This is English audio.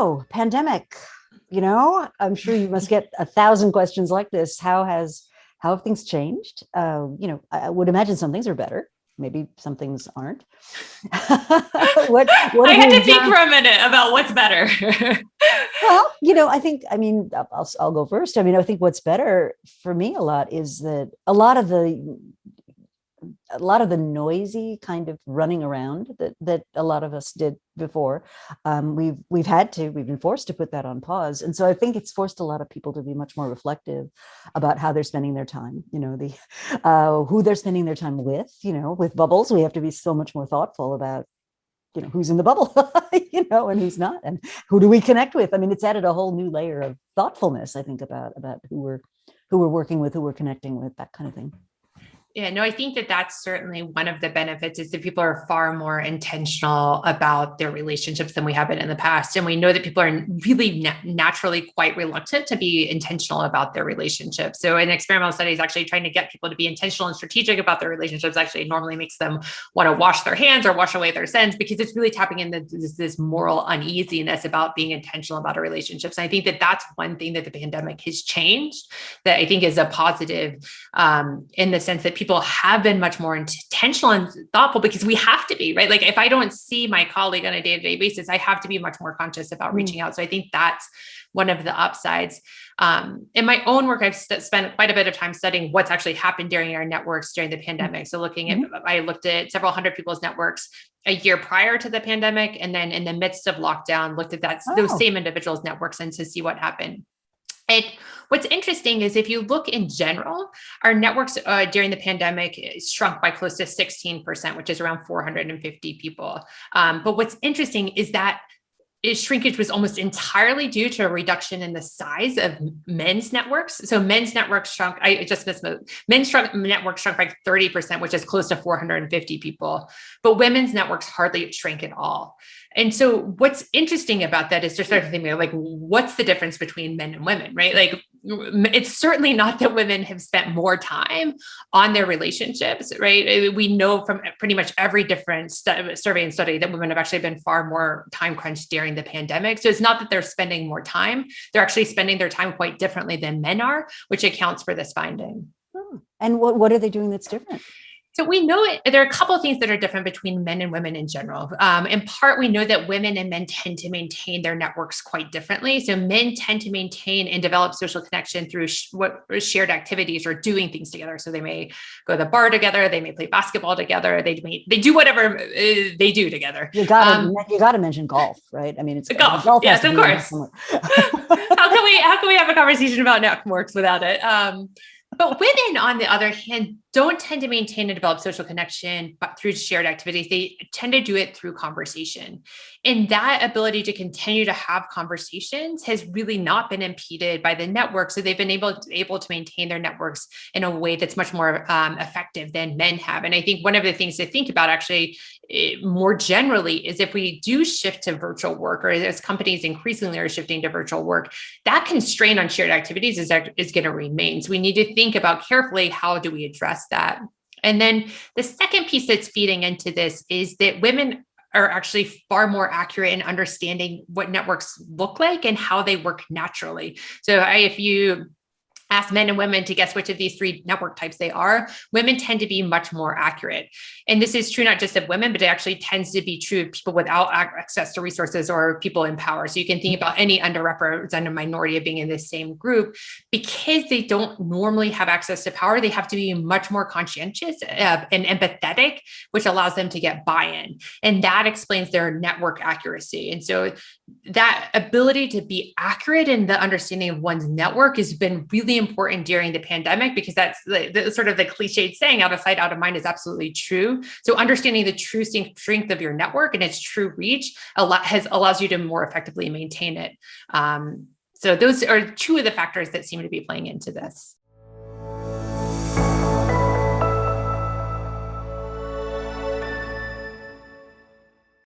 So, pandemic, I'm sure you must get 1,000 questions like this. How have things changed? I would imagine some things are better. Maybe some things aren't. What I have had to you think done? for a minute about what's better. Well, I'll go first. I think what's better for me a lot is that a lot of the noisy kind of running around that a lot of us did before, we've been forced to put that on pause, and so I think it's forced a lot of people to be much more reflective about how they're spending their time. Who they're spending their time with. With bubbles, we have to be so much more thoughtful about who's in the bubble, and who's not, and who do we connect with. It's added a whole new layer of thoughtfulness, I think, about who we're working with, who we're connecting with, that kind of thing. Yeah, no, I think that that's certainly one of the benefits is that people are far more intentional about their relationships than we have been in the past. And we know that people are really naturally quite reluctant to be intentional about their relationships. So in experimental studies, actually trying to get people to be intentional and strategic about their relationships actually normally makes them want to wash their hands or wash away their sins, because it's really tapping into this moral uneasiness about being intentional about our relationships. And I think that that's one thing that the pandemic has changed that I think is a positive, in the sense that people have been much more intentional and thoughtful, because we have to be, right? Like if I don't see my colleague on a day-to-day basis, I have to be much more conscious about reaching out. So I think that's one of the upsides. In my own work, I've spent quite a bit of time studying what's actually happened during our networks during the pandemic. So I looked at several hundred people's networks a year prior to the pandemic. And then in the midst of lockdown, looked at those same individuals' networks and to see what happened. What's interesting is if you look in general, our networks during the pandemic shrunk by close to 16%, which is around 450 people. But what's interesting is that shrinkage was almost entirely due to a reduction in the size of men's networks. So men's networks shrunk, networks shrunk by 30%, which is close to 450 people. But women's networks hardly shrank at all. And so what's interesting about that is to start thinking like, what's the difference between men and women, right? Like, it's certainly not that women have spent more time on their relationships, right? We know from pretty much every different survey and study that women have actually been far more time crunched during the pandemic. So it's not that they're spending more time, they're actually spending their time quite differently than men are, which accounts for this finding. And what are they doing that's different? So we know there are a couple of things that are different between men and women in general. In part, we know that women and men tend to maintain their networks quite differently. So men tend to maintain and develop social connection through shared activities or doing things together. So they may go to the bar together, they may play basketball together, they do whatever they do together. You gotta mention golf, right? It's golf. Yes, of course. How can we have a conversation about networks without it? But women, on the other hand, don't tend to maintain and develop social connection but through shared activities. They tend to do it through conversation. And that ability to continue to have conversations has really not been impeded by the network. So they've been able to maintain their networks in a way that's much more effective than men have. And I think one of the things to think about actually more generally is if we do shift to virtual work, or as companies increasingly are shifting to virtual work, that constraint on shared activities is going to remain. So we need to think about carefully, how do we address that? And then the second piece that's feeding into this is that women are actually far more accurate in understanding what networks look like and how they work naturally. So if you ask men and women to guess which of these three network types they are, women tend to be much more accurate. And this is true not just of women, but it actually tends to be true of people without access to resources or people in power. So you can think about any underrepresented minority of being in this same group. Because they don't normally have access to power, they have to be much more conscientious and empathetic, which allows them to get buy-in. And that explains their network accuracy. And so that ability to be accurate in the understanding of one's network has been really important during the pandemic, because that's the sort of the cliched saying, out of sight, out of mind, is absolutely true. So understanding the true strength of your network and its true reach allows you to more effectively maintain it. So those are two of the factors that seem to be playing into this.